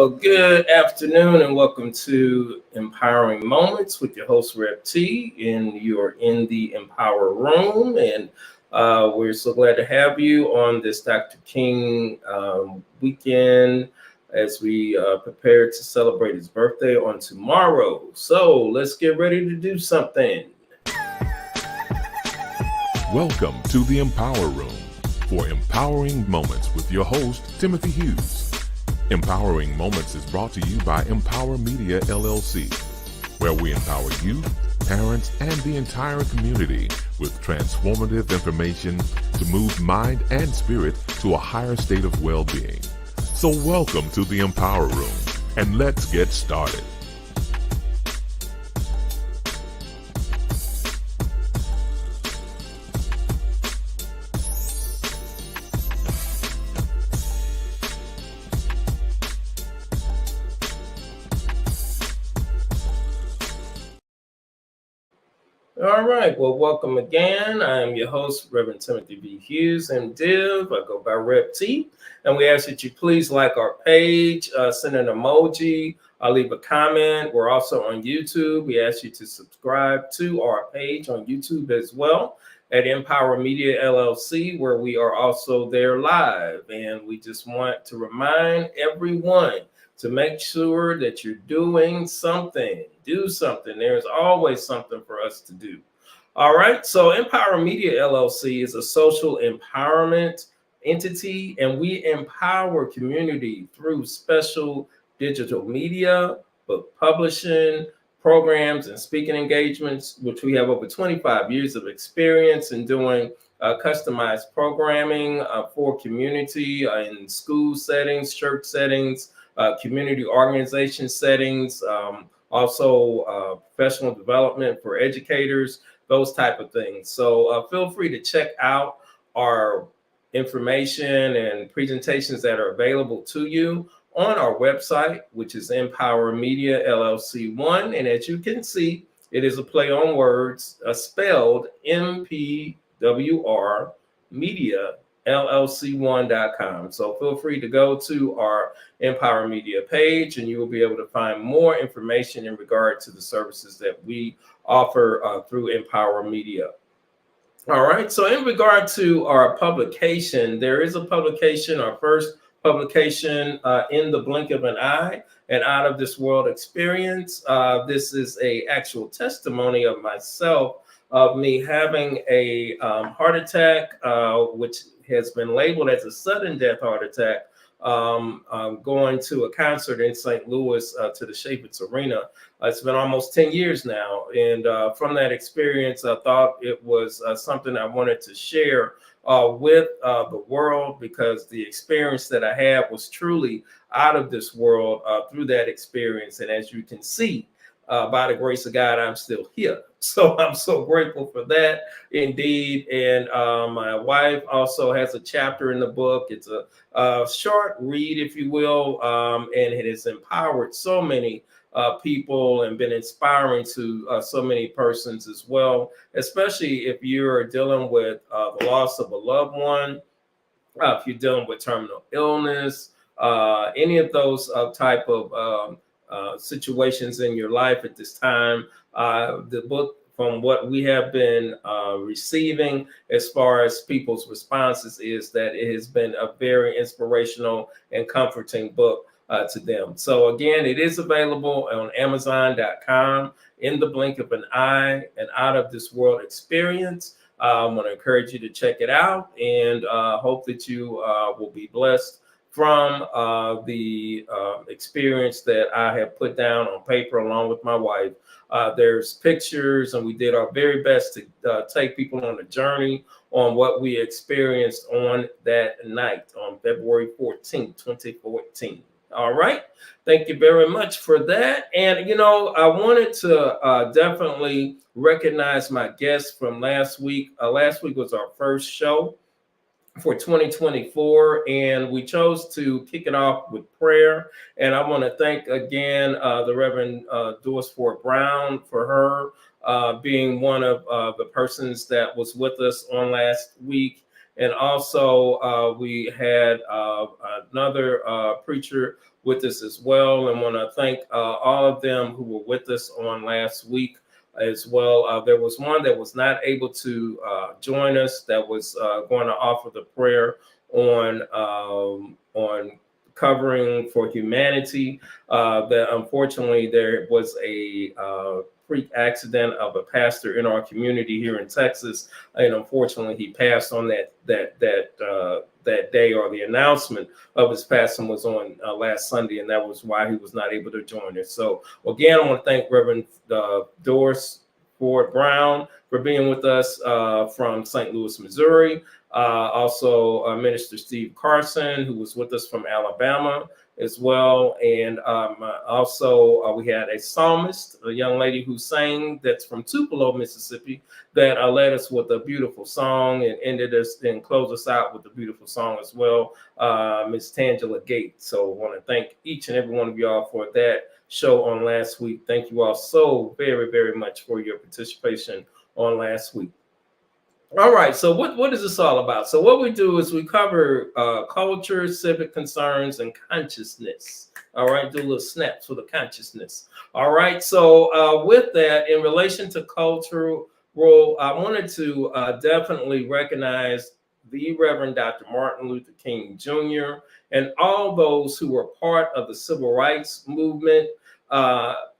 Well, good afternoon and welcome to Empowering Moments with your host, Rep T. And you're in the Empower Room. And we're so glad to have you on this Dr. King weekend as we prepare to celebrate his birthday on tomorrow. So let's get ready to do something. Welcome to the Empower Room for Empowering Moments with your host, Timothy Hughes. Empowering Moments is brought to you by Empower Media, LLC, where we empower you, parents, and the entire community with transformative information to move mind and spirit to a higher state of well-being. So welcome to the Empower Room, and let's get started. All right. Well, welcome again. I am your host, Reverend Timothy B. Hughes, MDiv. I go by Rep T. And we ask that you please like our page, send an emoji, leave a comment. We're also on YouTube. We ask you to subscribe to our page on YouTube as well at Empower Media LLC, where we are also there live. And we just want to remind everyone to make sure that you're doing something. Do something. There's always something for us to do. All right. So Empower Media LLC is a social empowerment entity, and we empower community through special digital media, book publishing, programs, and speaking engagements, which we have over 25 years of experience in doing customized programming for community in school settings, church settings, community organization settings, also professional development for educators, those type of things. So feel free to check out our information and presentations that are available to you on our website, which is Empower Media LLC 1. And as you can see, it is a play on words, spelled MPWR Media LLC1.com. So feel free to go to our Empower Media page and you will be able to find more information in regard to the services that we offer through Empower Media. All right. So in regard to our publication, there is a publication, our first publication, In the Blink of an Eye, an Out of This World Experience. This is a actual testimony of myself, of me having a heart attack, which has been labeled as a sudden death heart attack, going to a concert in St. Louis to the Chaffetz Arena. It's been almost 10 years now. And from that experience, I thought it was something I wanted to share with the world, because the experience that I had was truly out of this world through that experience. And as you can see, by the grace of God, I'm still here. So I'm so grateful for that indeed. And my wife also has a chapter in the book. It's a short read, if you will, and it has empowered so many people and been inspiring to so many persons as well, especially if you're dealing with the loss of a loved one, if you're dealing with terminal illness, any of those type of situations in your life at this time. The book, from what we have been receiving as far as people's responses, is that it has been a very inspirational and comforting book to them. So again, it is available on Amazon.com, In the Blink of an Eye, an Out of This World Experience. I'm going to encourage you to check it out, and hope that you will be blessed from the experience that I have put down on paper along with my wife. There's pictures, and we did our very best to take people on a journey on what we experienced on that night on February 14th, 2014. All right. Thank you very much for that. And, you know, I wanted to definitely recognize my guest from last week. Last week was our first show for 2024, and we chose to kick it off with prayer. And I want to thank again the Reverend Doris Ford Brown for her being one of the persons that was with us on last week. And also we had another preacher with us as well, and want to thank all of them who were with us on last week as well. There was one that was not able to join us that was going to offer the prayer on covering for humanity. That unfortunately there was a freak accident of a pastor in our community here in Texas, and unfortunately he passed on that day, or the announcement of his passing was on last Sunday, and that was why he was not able to join us. So again, I want to thank Reverend Doris Ford Brown for being with us from St. Louis, Missouri. Also, Minister Steve Carson, who was with us from Alabama as well. And also, we had a psalmist, a young lady who sang, that's from Tupelo, Mississippi, that led us with a beautiful song and ended us and closed us out with a beautiful song as well, Miss Tangela Gates. So I want to thank each and every one of y'all for that show on last week. Thank you all so very, very much for your participation on last week. All right, so what is this all about? So what we do is we cover culture, civic concerns, and consciousness. All right, do a little snaps for the consciousness. All right, so with that, in relation to culture, well, I wanted to definitely recognize the Reverend Dr. Martin Luther King Jr. and all those who were part of the civil rights movement.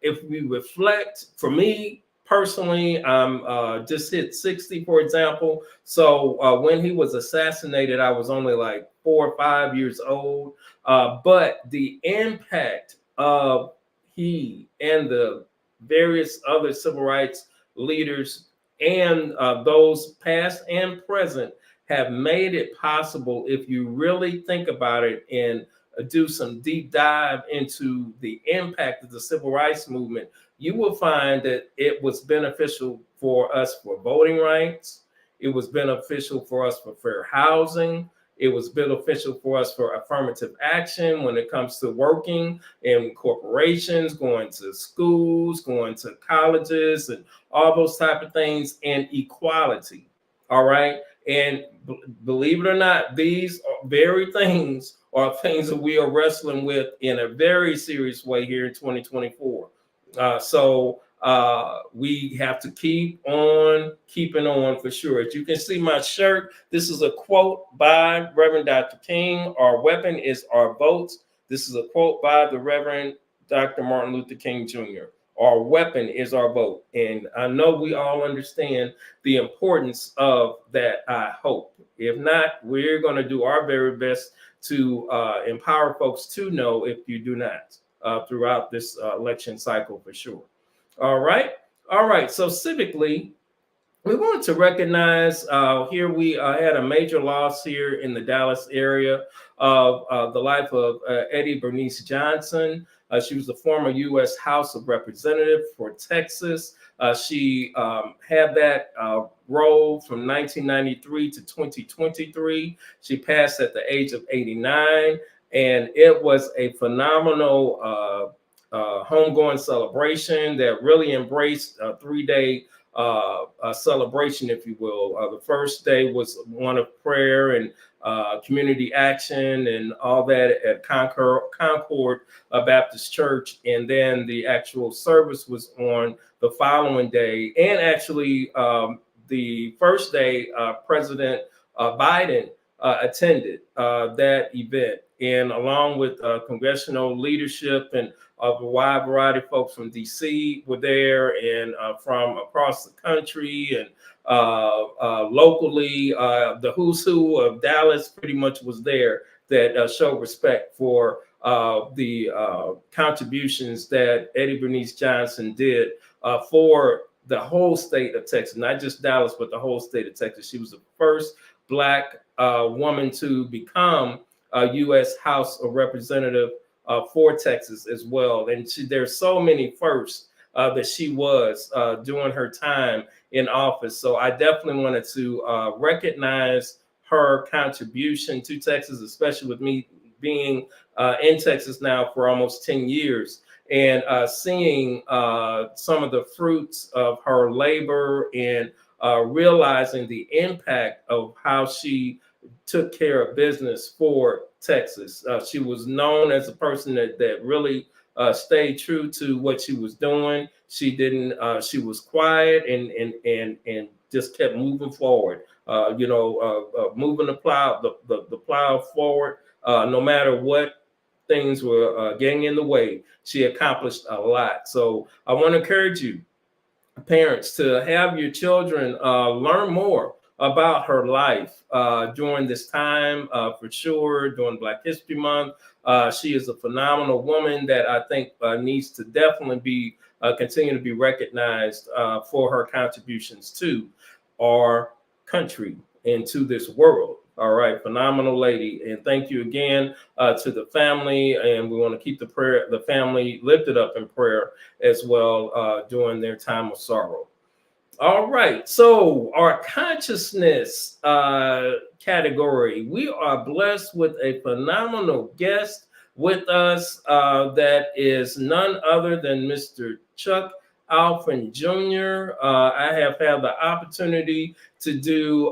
If we reflect, for me, personally, I'm just hit 60, for example. So when he was assassinated, I was only like 4 or 5 years old. But the impact of he and the various other civil rights leaders and those past and present have made it possible, if you really think about it and do some deep dive into the impact of the civil rights movement, you will find that it was beneficial for us for voting rights. It was beneficial for us for fair housing. It was beneficial for us for affirmative action when it comes to working in corporations, going to schools, going to colleges, and all those type of things, and equality. All right. And believe it or not, these very things are things that we are wrestling with in a very serious way here in 2024. So we have to keep on keeping on for sure. As you can see my shirt, this is a quote by Reverend Dr. King. Our weapon is our votes. This is a quote by the Reverend Dr. Martin Luther King Jr. Our weapon is our vote. And I know we all understand the importance of that, I hope. If not, we're going to do our very best to empower folks to know if you do not. Throughout this election cycle for sure. All right. So civically, we want to recognize here we had a major loss here in the Dallas area of the life of Eddie Bernice Johnson. She was the former U.S. House of Representative for Texas. She had that role from 1993 to 2023. She passed at the age of 89. And it was a phenomenal homegoing celebration that really embraced a 3-day celebration, if you will. The first day was one of prayer and community action and all that at Concord Baptist Church. And then the actual service was on the following day. And actually, the first day, President Biden attended that event. And along with congressional leadership and a wide variety of folks from DC were there, and from across the country, and locally, the who's who of Dallas pretty much was there that showed respect for the contributions that Eddie Bernice Johnson did for the whole state of Texas, not just Dallas, but the whole state of Texas. She was the first Black woman to become a U.S. House of Representative for Texas as well. And there's so many firsts that she was during her time in office. So I definitely wanted to recognize her contribution to Texas, especially with me being in Texas now for almost 10 years and seeing some of the fruits of her labor and realizing the impact of how she took care of business for Texas. She was known as a person that really stayed true to what she was doing. She didn't. She was quiet and just kept moving forward. Moving the plow forward, no matter what things were getting in the way. She accomplished a lot. So I want to encourage you, parents, to have your children learn more about her life during this time, for sure, during Black History Month. She is a phenomenal woman that I think needs to definitely be continue to be recognized for her contributions to our country and to this world. All right, phenomenal lady, and thank you again to the family. And we want to keep the family lifted up in prayer as well during their time of sorrow. All right, so our consciousness category, we are blessed with a phenomenal guest with us that is none other than Mr. Chuck Alphin Jr. I have had the opportunity to do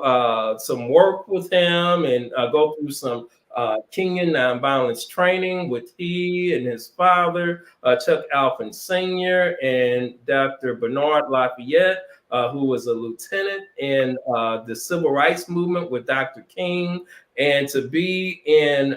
some work with him and go through some Kingian Nonviolence training with he and his father, Chuck Alphin Sr. and Dr. Bernard Lafayette, who was a lieutenant in the civil rights movement with Dr. King, and to be in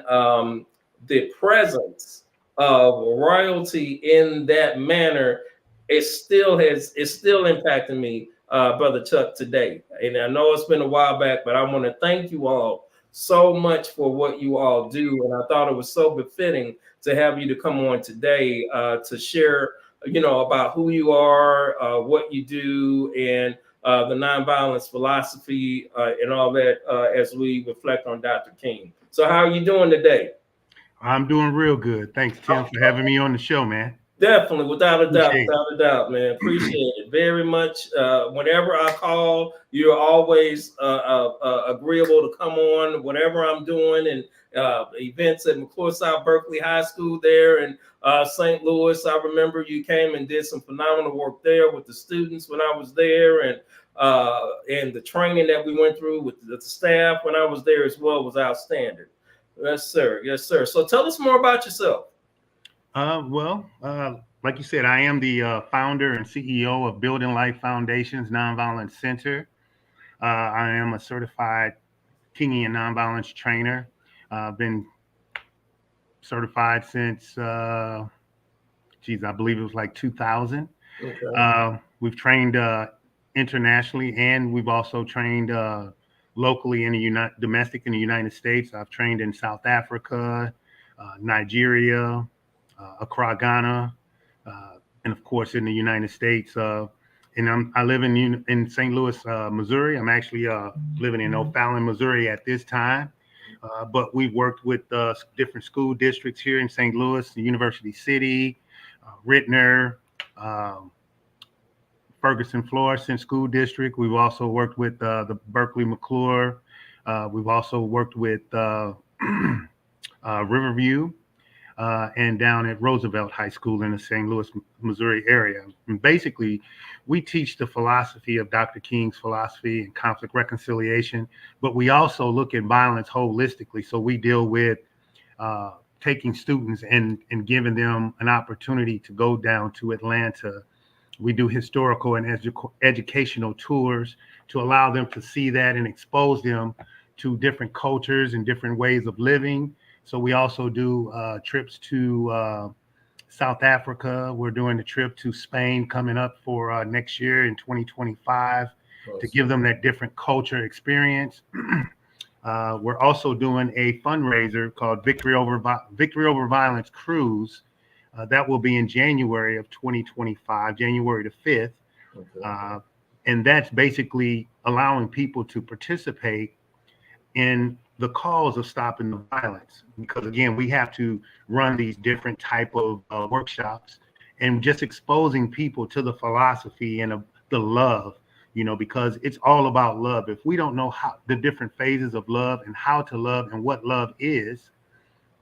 the presence of royalty in that manner, it's still impacting me, Brother Chuck, today. And I know it's been a while back, but I want to thank you all so much for what you all do. And I thought it was so befitting to have you to come on today to share, about who you are, what you do, and the nonviolence philosophy and all that as we reflect on Dr. King. So how are you doing today? I'm doing real good. Thanks, Tim, for having me on the show, man. Definitely, without a doubt, man. Appreciate it very much. Whenever I call, you're always agreeable to come on, whatever I'm doing, and events at McClure South Berkeley High School there in St. Louis. I remember you came and did some phenomenal work there with the students when I was there, and the training that we went through with the staff when I was there as well was outstanding. Yes, sir. Yes, sir. So tell us more about yourself. Like you said, I am the founder and CEO of Building Life Foundation's Nonviolence Center. I am a certified Kingian Nonviolence trainer. I've been certified since, I believe it was like 2000. Okay. We've trained internationally, and we've also trained locally in domestic in the United States. I've trained in South Africa, Nigeria, Accra, Ghana, and of course in the United States. And I live in St. Louis, Missouri. I'm actually living in O'Fallon, Missouri at this time. But we've worked with different school districts here in St. Louis, University City, Rittner, Ferguson, Florissant School District. We've also worked with the Berkeley McClure. We've also worked with Riverview. And down at Roosevelt High School in the St. Louis, Missouri area. And basically, we teach the philosophy of Dr. King's philosophy and conflict reconciliation, but we also look at violence holistically. So we deal with taking students and giving them an opportunity to go down to Atlanta. We do historical and educational tours to allow them to see that and expose them to different cultures and different ways of living. So we also do trips to South Africa. We're doing a trip to Spain coming up for next year in 2025 to give them that different culture experience. We're also doing a fundraiser called Victory Over Violence Cruise. That will be in January of 2025, January the 5th. Okay. And that's basically allowing people to participate in the cause of stopping the violence, because again, we have to run these different type of workshops and just exposing people to the philosophy and the love, because it's all about love. If we don't know how the different phases of love and how to love and what love is,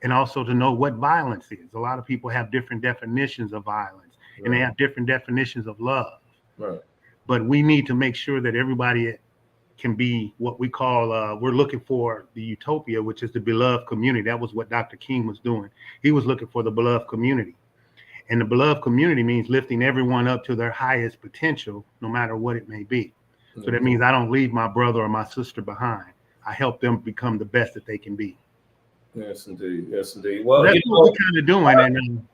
and also to know what violence is. A lot of people have different definitions of violence, right, and they have different definitions of love. Right. But we need to make sure that everybody can be what we call, we're looking for the utopia, which is the beloved community. That was what Dr. King was doing. He was looking for the beloved community. And the beloved community means lifting everyone up to their highest potential, no matter what it may be. So that means I don't leave my brother or my sister behind. I help them become the best that they can be. Yes, indeed. Yes, indeed. Well, that's what we're kind of doing.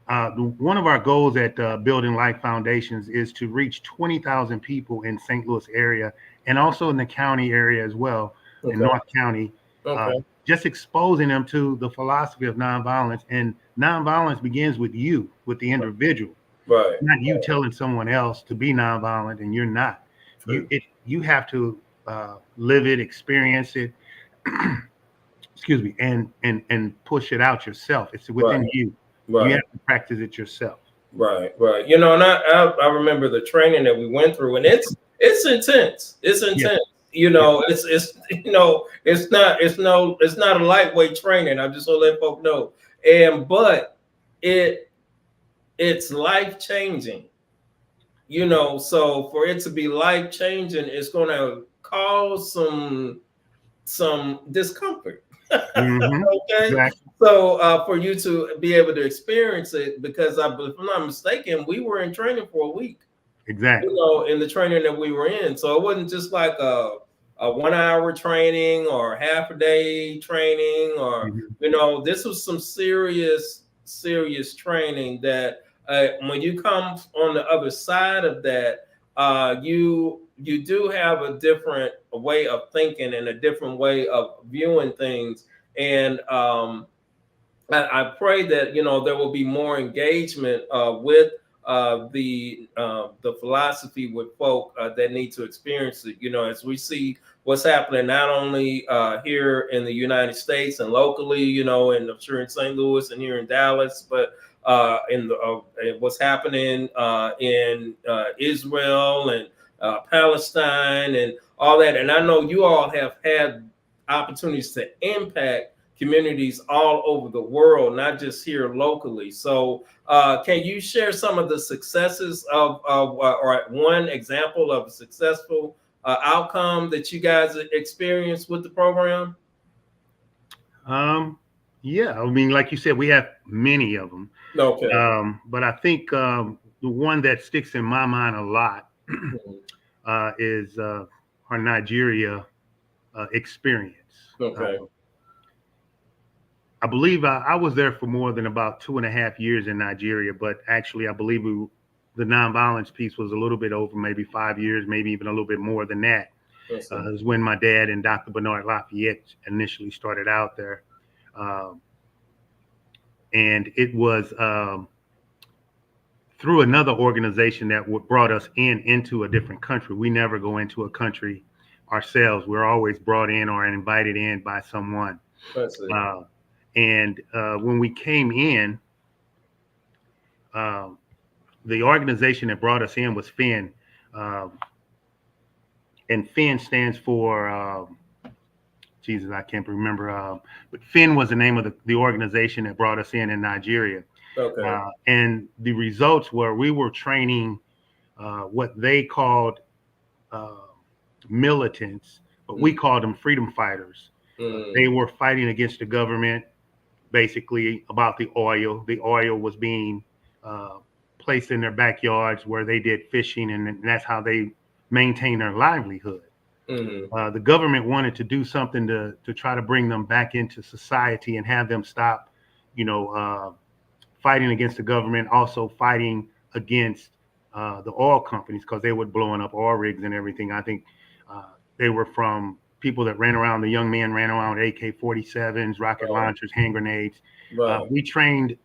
And one of our goals at Building Life Foundations is to reach 20,000 people in St. Louis area and also in the county area as well, in North County, just exposing them to the philosophy of nonviolence. And nonviolence begins with you, with the individual, not you telling someone else to be nonviolent and you're not. You have to live it, experience it, excuse me, and push it out yourself. It's within you. You have to practice it yourself. Right. You know, and I remember the training that we went through, and it's intense. It's intense. Yeah. You know, it's you know, it's not a lightweight training. I just want to let folks know. But it's life changing. You know, so for it to be life changing, it's going to cause some discomfort. Okay. Exactly. So for you to be able to experience it, because if I'm not mistaken, we were in training for a week. Exactly. You know, in the training that we were in. So it wasn't just like a 1 hour training or half a day training, or you know, this was some serious training that when you come on the other side of that, you do have a different way of thinking and a different way of viewing things. And I pray that, you know, there will be more engagement with the philosophy with folk that need to experience it. You know, as we see what's happening not only here in the United States and locally, you know, and I'm sure in St. Louis and here in Dallas, but in what's happening in Israel and Palestine and all that. And I know you all have had opportunities to impact communities all over the world, not just here locally. So can you share some of the successes of or one example of a successful outcome that you guys experienced with the program? Yeah, I mean, like you said, we have many of them. Okay. But I think the one that sticks in my mind a lot is our Nigeria experience. Okay. I believe I was there for more than about 2.5 years in Nigeria, but actually I believe the nonviolence piece was a little bit over maybe 5 years, maybe even a little bit more than that. It was when my dad and Dr. Bernard Lafayette initially started out there. And it was through another organization that brought us into a different country. We never go into a country ourselves. We're always brought in or invited in by someone. And when we came in, the organization that brought us in was FIN. And FIN stands for, Jesus, I can't remember. But FIN was the name of the organization that brought us in Nigeria. Okay. And the results were we were training what they called militants, but we called them freedom fighters. They were fighting against the government, basically about the oil. The oil was being placed in their backyards where they did fishing, and that's how they maintained their livelihood. The government wanted to do something to try to bring them back into society and have them stop, you know, fighting against the government, also fighting against the oil companies because they were blowing up oil rigs and everything. I think they were from people that ran around. The young men ran around with AK-47s, rocket launchers, hand grenades. We trained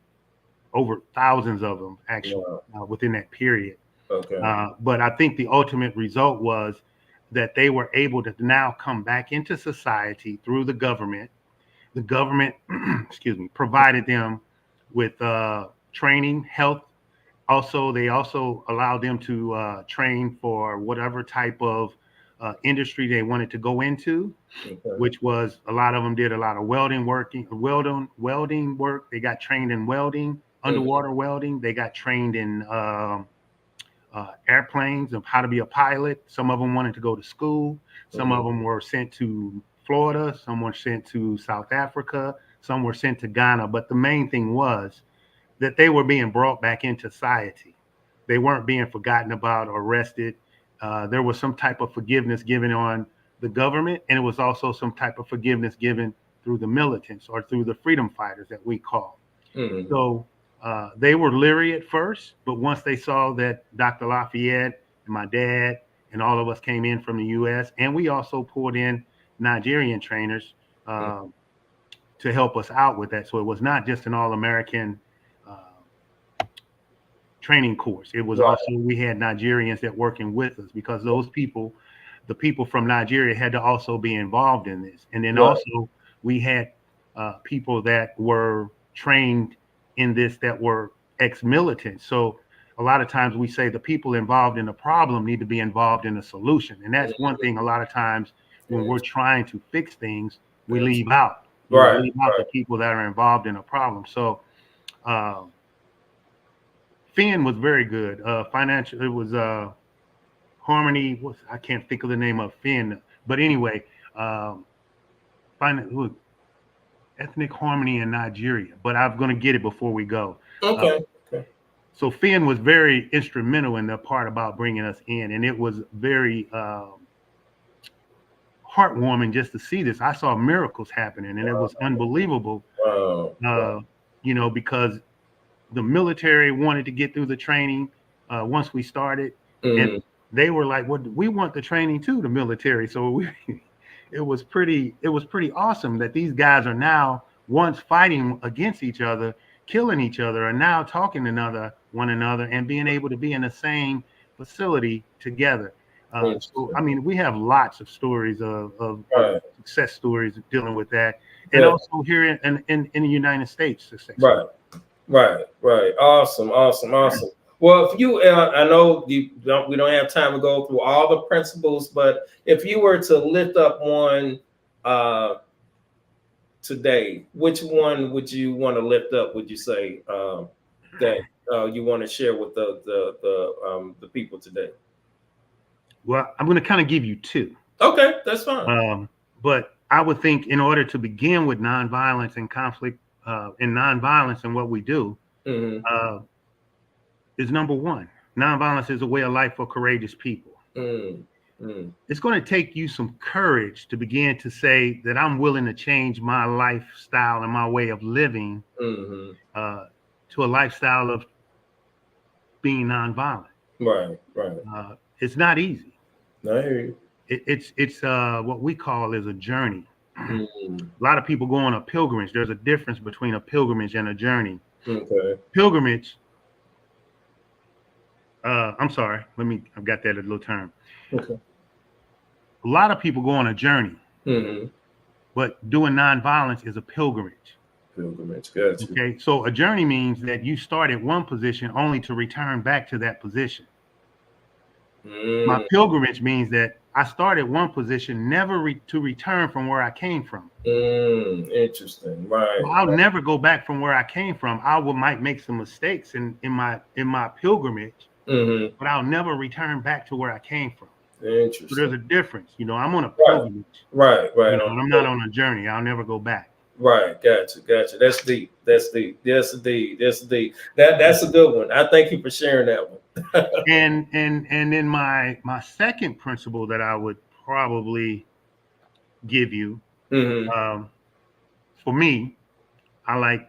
over thousands of them actually within that period. But I think the ultimate result was that they were able to now come back into society through the government. The government, excuse me, provided them with training, health. Also, they also allowed them to train for whatever type of industry they wanted to go into, which was a lot of them did a lot of welding work. They got trained in welding, underwater welding. They got trained in airplanes, of how to be a pilot. Some of them wanted to go to school. Some of them were sent to Florida. Some were sent to South Africa. Some were sent to Ghana. But the main thing was that they were being brought back into society. They weren't being forgotten about or arrested. There was some type of forgiveness given on the government, and it was also some type of forgiveness given through the militants or through the freedom fighters that we call. So they were leery at first, but once they saw that Dr. Lafayette and my dad and all of us came in from the U.S., and we also pulled in Nigerian trainers to help us out with that. So it was not just an all-American training course. It was also, we had Nigerians that working with us, because those people, the people from Nigeria, had to also be involved in this. And then also we had people that were trained in this that were ex-militants. So a lot of times we say the people involved in the problem need to be involved in the solution. And that's one thing a lot of times when we're trying to fix things, we leave out. We leave out the people that are involved in a problem. So Finn was very good. Financial, it was Harmony. I can't think of the name of Finn, but anyway, Ethnic Harmony in Nigeria. But I'm going to get it before we go. Okay. So Finn was very instrumental in the part about bringing us in, and it was very heartwarming just to see this. I saw miracles happening, and it was unbelievable. You know, because the military wanted to get through the training once we started, and they were like, "Well, we want the training too, the military." So it was pretty awesome that these guys are now, once fighting against each other, killing each other, and now talking to one another and being able to be in the same facility together. So, I mean, we have lots of stories of success stories dealing with that, and also here in the United States. Success. Right. Awesome. Well, if you, I know we don't have time to go through all the principles, but if you were to lift up one today, which one would you want to lift up? Would you say that you want to share with the people today? Well, I'm going to kind of give you two. Okay, that's fine. But I would think, in order to begin with nonviolence and conflict and nonviolence and what we do, is number one. Nonviolence is a way of life for courageous people. It's going to take you some courage to begin to say that I'm willing to change my lifestyle and my way of living to a lifestyle of being nonviolent. Right. It's not easy. I hear you. It's what we call is a journey. A lot of people go on a pilgrimage. There's a difference between a pilgrimage and a journey. Pilgrimage. I'm sorry. I've got that a little term. A lot of people go on a journey, but doing nonviolence is a pilgrimage. Gotcha. Okay, so a journey means that you start at one position only to return back to that position. My pilgrimage means that I start at one position, never to return from where I came from. Interesting, right? So I'll never go back from where I came from. might make some mistakes in my pilgrimage, but I'll never return back to where I came from. Interesting. So there's a difference. You know, I'm on a pilgrimage. Right. You know, I'm not on a journey. I'll never go back. Right. Gotcha. That's deep. That's a good one. I thank you for sharing that one. and then my second principle that I would probably give you, for me, I like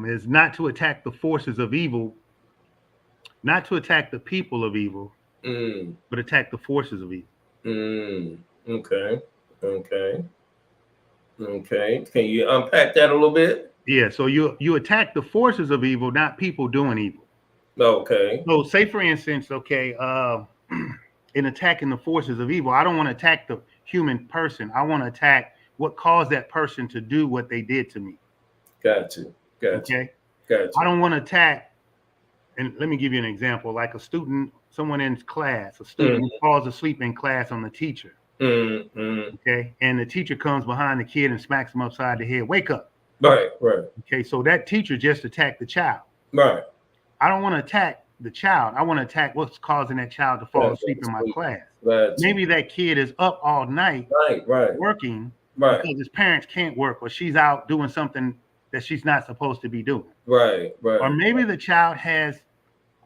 is not to attack the forces of evil, not to attack the people of evil, but attack the forces of evil. Okay. Can you unpack that a little bit? Yeah. So you attack the forces of evil, not people doing evil. Okay. So say, for instance, in attacking the forces of evil, I don't want to attack the human person. I want to attack what caused that person to do what they did to me. Gotcha. Okay. Gotcha. I don't want to attack. And let me give you an example, like someone in class, a student who falls asleep in class on the teacher. Okay. And the teacher comes behind the kid and smacks him upside the head. Wake up. Right. Okay. So that teacher just attacked the child. Right. I don't want to attack the child. I want to attack what's causing that child to fall asleep in my class. Maybe that kid is up all night working because his parents can't work, or she's out doing something that she's not supposed to be doing. Or maybe the child has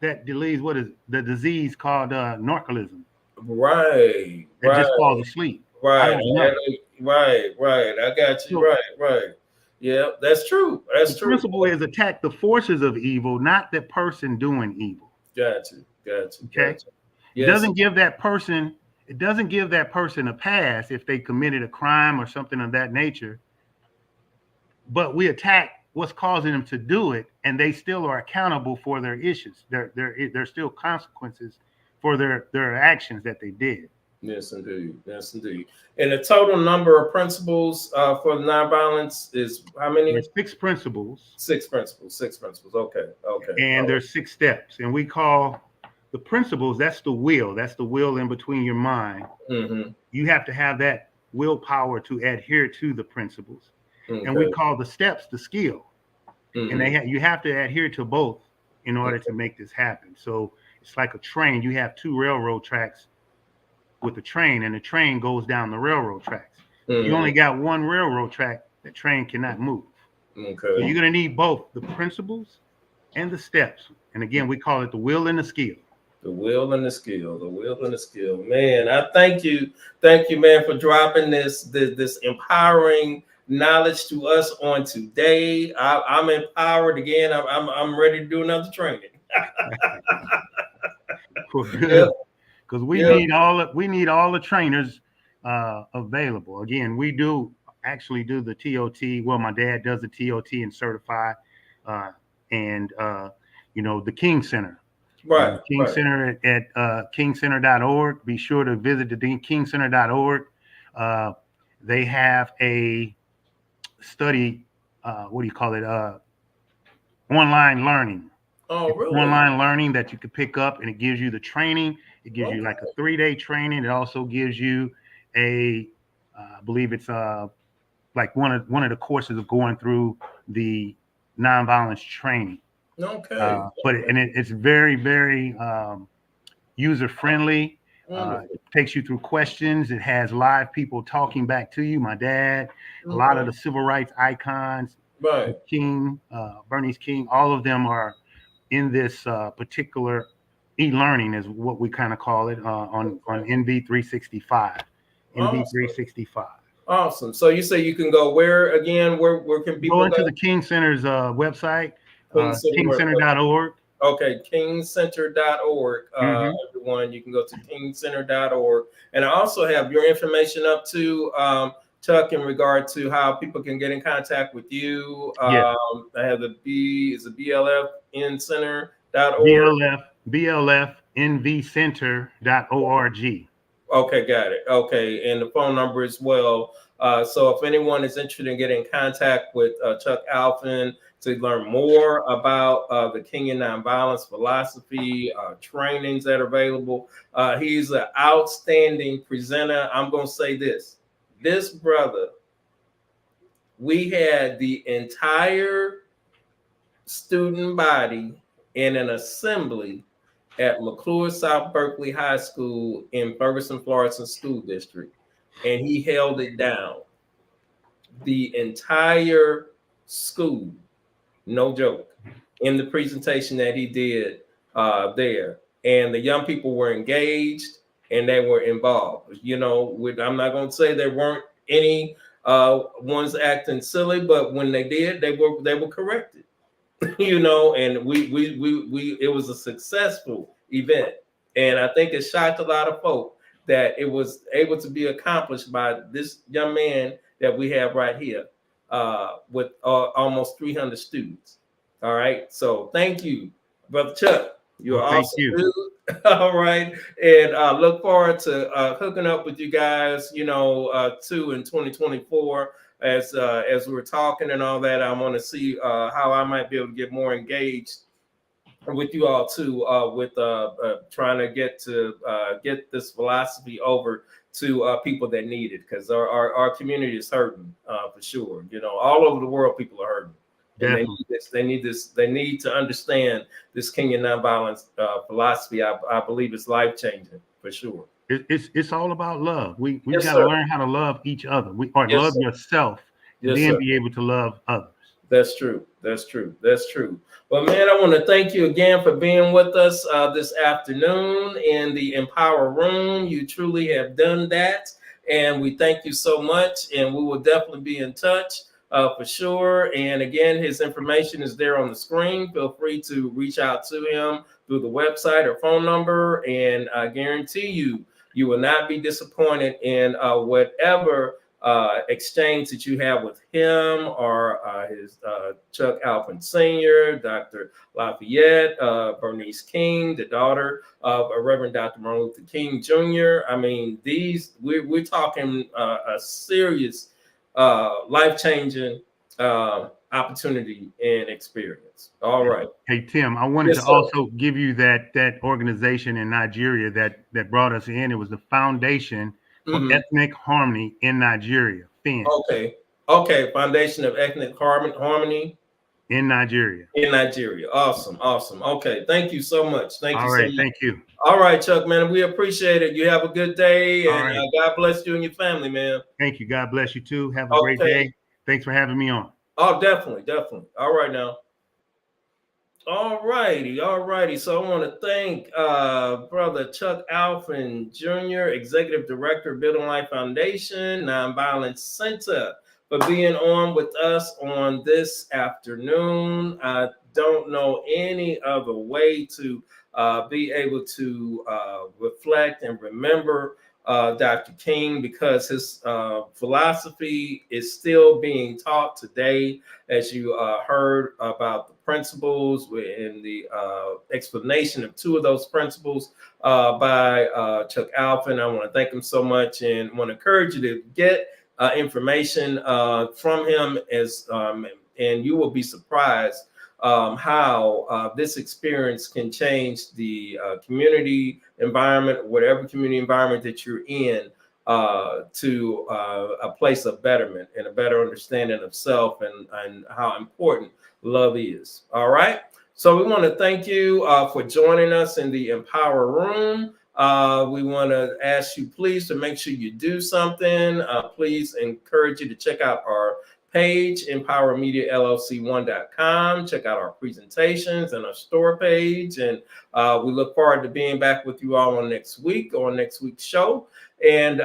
that disease called narcolism. That just falls asleep. I don't know. I got you. So, yeah, that's true. That's true. The principle is attack the forces of evil, not the person doing evil. Got you. Okay. Yes. It doesn't give that person a pass if they committed a crime or something of that nature. But we attack what's causing them to do it, and they still are accountable for their issues. There's still consequences for their actions that they did. Yes, indeed. And the total number of principles for nonviolence is how many? There's 6 principles. 6 principles. Okay. And there's 6 steps. And we call the principles, that's the will in between your mind. Mm-hmm. You have to have that willpower to adhere to the principles. Okay. And we call the steps the skill. Mm-hmm. And you have to adhere to both in order to make this happen. So it's like a train. You have 2 railroad tracks with the train, and the train goes down the railroad tracks. Mm-hmm. You only got 1 railroad track, the train cannot move. Okay. So you're going to need both the principles and the steps. And again, we call it the will and the skill. The will and the skill. Man, I thank you, man, for dropping this empowering knowledge to us on today. I'm empowered again. I'm ready to do another training. Because we need all the trainers available. Again, we actually do the TOT. Well, my dad does the TOT and certify, and the King Center. King Center at kingcenter.org. Be sure to visit the kingcenter.org. They have a study. Online learning. Oh, really? Online learning that you can pick up, and it gives you the training. It gives you like a 3-day training. It also gives you I believe it's like one of the courses of going through the nonviolence training. Okay. It's very, very user friendly. It takes you through questions. It has live people talking back to you. My dad, a lot of the civil rights icons, King, Bernice King, all of them are in this particular e-learning is what we kind of call it on NV365. NV365. Awesome. So you say you can go where again? Where can people go into the King Center's website, kingcenter.org. Okay, kingcenter.org. Everyone, you can go to kingcenter.org. And I also have your information up to Chuck in regard to how people can get in contact with you. I have the BLFNcenter.org. BLFNVcenter.org. Okay, got it. Okay, and the phone number as well. So if anyone is interested in getting in contact with Chuck Alphin to learn more about the Kingian Nonviolence Philosophy, trainings that are available, he's an outstanding presenter. I'm going to say this brother, we had the entire student body in an assembly at McClure South Berkeley High School in Ferguson, Florissant School District, and he held it down. The entire school, no joke, in the presentation that he did there. And the young people were engaged and they were involved. I'm not going to say there weren't any ones acting silly, but when they did, they were corrected. And it was a successful event, and I think it shocked a lot of folk that it was able to be accomplished by this young man that we have right here with almost 300 students. All right, so thank you, Brother Chuck. You're awesome, dude. All right, and look forward to hooking up with you guys, too, in 2024. As we were talking and all that, I want to see how I might be able to get more engaged with you all too, with trying to get this philosophy over to people that need it, because our community is hurting for sure. All over the world, people are hurting, And Definitely. they need to understand this Kingian Nonviolence philosophy. I believe it's life-changing for sure. It's all about love. We Yes, got to sir. learn how to love each other. Or Yes, love sir. yourself, and Yes, then sir. be able to love others. That's true. That's true. That's true. But man, I want to thank you again for being with us this afternoon in the Empower Room. You truly have done that. And we thank you so much. And we will definitely be in touch for sure. And again, his information is there on the screen. Feel free to reach out to him through the website or phone number. And I guarantee you, you will not be disappointed in whatever exchange that you have with him or his Chuck Alphin Sr., Dr. Lafayette, Bernice King, the daughter of Reverend Dr. Martin Luther King Jr. I mean, we're talking a serious life-changing opportunity and experience. All right. Hey Tim, I wanted Yes, to sir. also give you that organization in Nigeria that brought us in. It was the Foundation for Ethnic Harmony in Nigeria, FIN. Okay. Foundation of Ethnic Harmony in Nigeria. In Nigeria. Awesome. Okay. Thank you so much. Thank you so much. Thank you. All right, Chuck, man. We appreciate it. You have a good day, All and right. God bless you and your family, man. Thank you. God bless you too. Have a great day. Thanks for having me on. Oh, definitely. All right now. All righty. So I want to thank Brother Chuck Alphin Jr., Executive Director of Building Life Foundation, Nonviolence Center, for being on with us on this afternoon. I don't know any other way to be able to reflect and remember Dr. King, because his philosophy is still being taught today, as you heard about the principles and the explanation of two of those principles by Chuck Alphin. I want to thank him so much and want to encourage you to get information from him, and you will be surprised how this experience can change the community environment, whatever community environment that you're in, to a place of betterment and a better understanding of self and how important love is. All right. So we want to thank you for joining us in the Empower Room. We want to ask you, please, to make sure you do something. Please encourage you to check out our page, MPWR'ing1.com. Check out our presentations and our store page. And we look forward to being back with you all on next week's show. And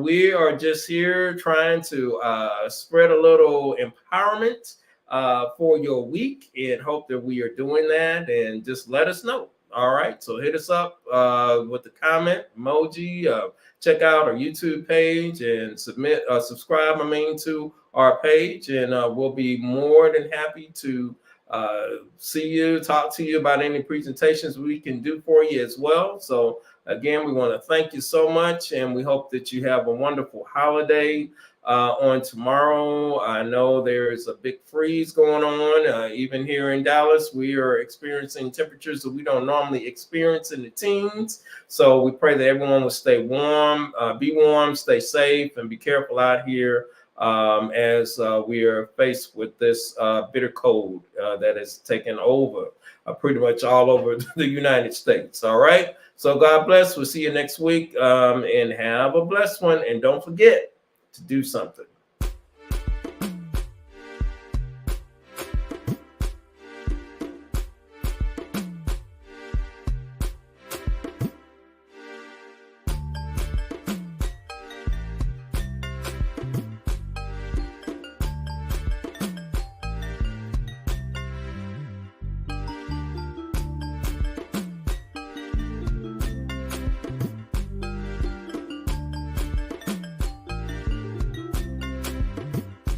we are just here trying to spread a little empowerment for your week, and hope that we are doing that. And just let us know. All right. So hit us up with the comment emoji. Check out our YouTube page and subscribe, to our page, and we'll be more than happy to see you, talk to you about any presentations we can do for you as well. So again, we want to thank you so much, and we hope that you have a wonderful holiday on tomorrow. I know there's a big freeze going on. Even here in Dallas, we are experiencing temperatures that we don't normally experience in the teens. So we pray that everyone will stay warm, be warm, stay safe, and be careful out here as we are faced with this bitter cold that is taking over pretty much all over the United States. All right. So God bless. We'll see you next week, and have a blessed one. And don't forget to do something.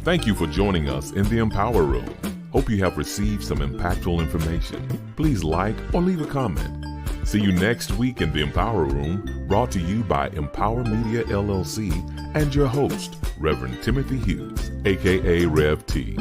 Thank you for joining us in the Empower Room. Hope you have received some impactful information. Please like or leave a comment. See you next week in the Empower Room, brought to you by Empower Media LLC and your host, Reverend Timothy Hughes, aka Rev T.